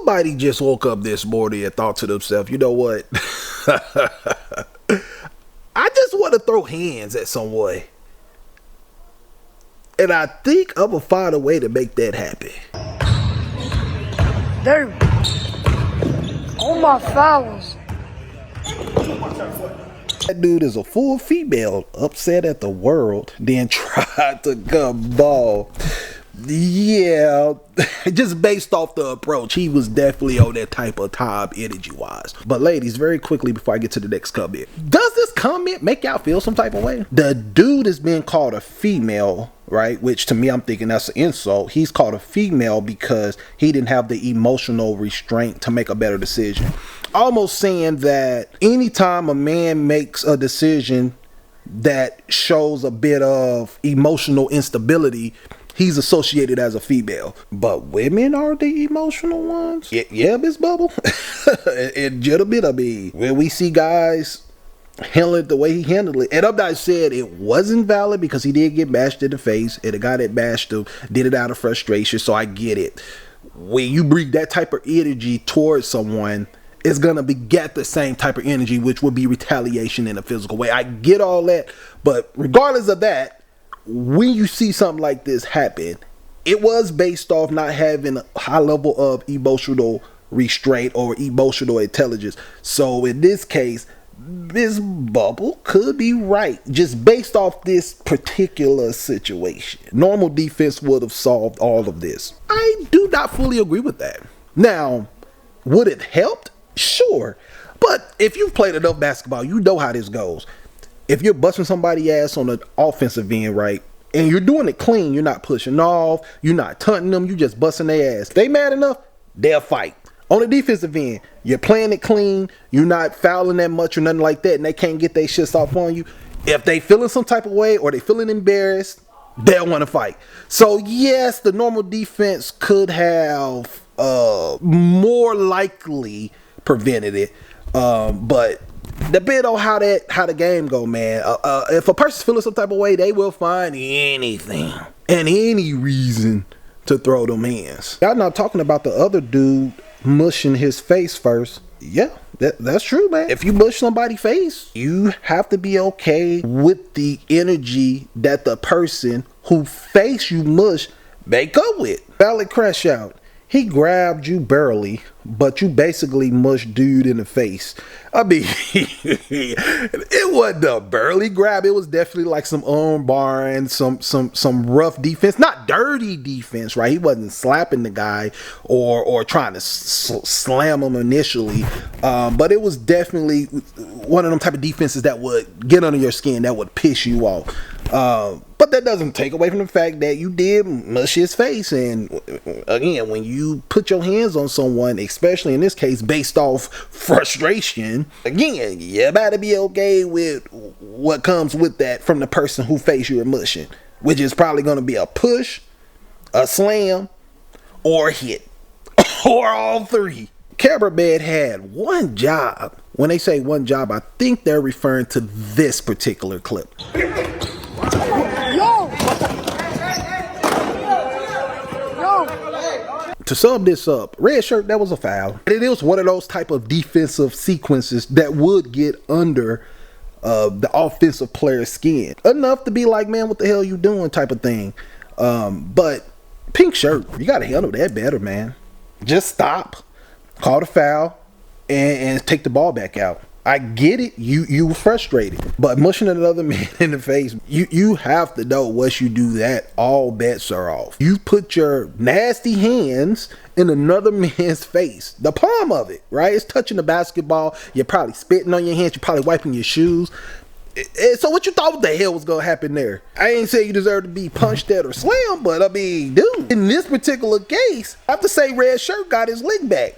Somebody just woke up this morning and thought to themselves, you know what? I just want to throw hands at someone. And I think I'm going to find a way to make that happen. Dude, all my fouls. That dude is a full female, upset at the world, then tried to come ball. Yeah, just based off the approach, he was definitely on that type of time energy-wise. But ladies, very quickly before I get to the next comment, does this comment make y'all feel some type of way? The dude is being called a female, right? Which to me, I'm thinking that's an insult. He's called a female because he didn't have the emotional restraint to make a better decision. Almost saying that anytime a man makes a decision that shows a bit of emotional instability, he's associated as a female. But women are the emotional ones? Yeah, Miss Bubble. And gentlemen, I mean, when we see guys handle it the way he handled it, and I'm not saying it wasn't valid because he did get bashed in the face, and the guy that bashed him did it out of frustration, so I get it. When you bring that type of energy towards someone, it's gonna beget the same type of energy, which would be retaliation in a physical way. I get all that, but regardless of that, when you see something like this happen, it was based off not having a high level of emotional restraint or emotional intelligence. So in this case, Miss Bubble could be right, just based off this particular situation. Normal defense would have solved all of this. I do not fully agree with that. Now, would it helped? Sure. But if you've played enough basketball, you know how this goes. If you're busting somebody's ass on the offensive end, right, and you're doing it clean, you're not pushing off, you're not taunting them, you just busting their ass. If they mad enough, they'll fight. On the defensive end, you're playing it clean, you're not fouling that much or nothing like that, and they can't get their shits off on you. If they feeling some type of way or they feeling embarrassed, they'll want to fight. So yes, the normal defense could have more likely prevented it, but depending on how the game go, man. If a person's feeling some type of way, they will find anything and any reason to throw them hands. Y'all not talking about the other dude mushing his face first. Yeah, that's true, man. If you mush somebody's face, you have to be okay with the energy that the person who face you mush make up with. Valid crash out. He grabbed you barely, but you basically mushed dude in the face. I mean, it wasn't a barely grab. It was definitely like some arm bar and some rough defense. Not dirty defense, right? He wasn't slapping the guy or trying to slam him initially. But it was definitely one of them type of defenses that would get under your skin, that would piss you off. But that doesn't take away from the fact that you did mush his face. And again, when you put your hands on someone, especially in this case based off frustration, again, you better be okay with what comes with that from the person who face you are mushing, which is probably going to be a push, a slam, or a hit, or all three. Cameraman had one job. When they say one job, I think they're referring to this particular clip. To sum this up, red shirt, that was a foul. It is one of those type of defensive sequences that would get under the offensive player's skin. Enough to be like, man, what the hell you doing type of thing. But pink shirt, you got to handle that better, man. Just stop, call the foul, and take the ball back out. I get it, you were frustrated, but mushing another man in the face, you have to know once you do that, all bets are off. You put your nasty hands in another man's face, the palm of it, right? It's touching the basketball. You're probably spitting on your hands. You're probably wiping your shoes. So what you thought the hell was gonna happen there? I ain't say you deserve to be punched at or slammed, but I mean, dude, in this particular case, I have to say red shirt got his lick back.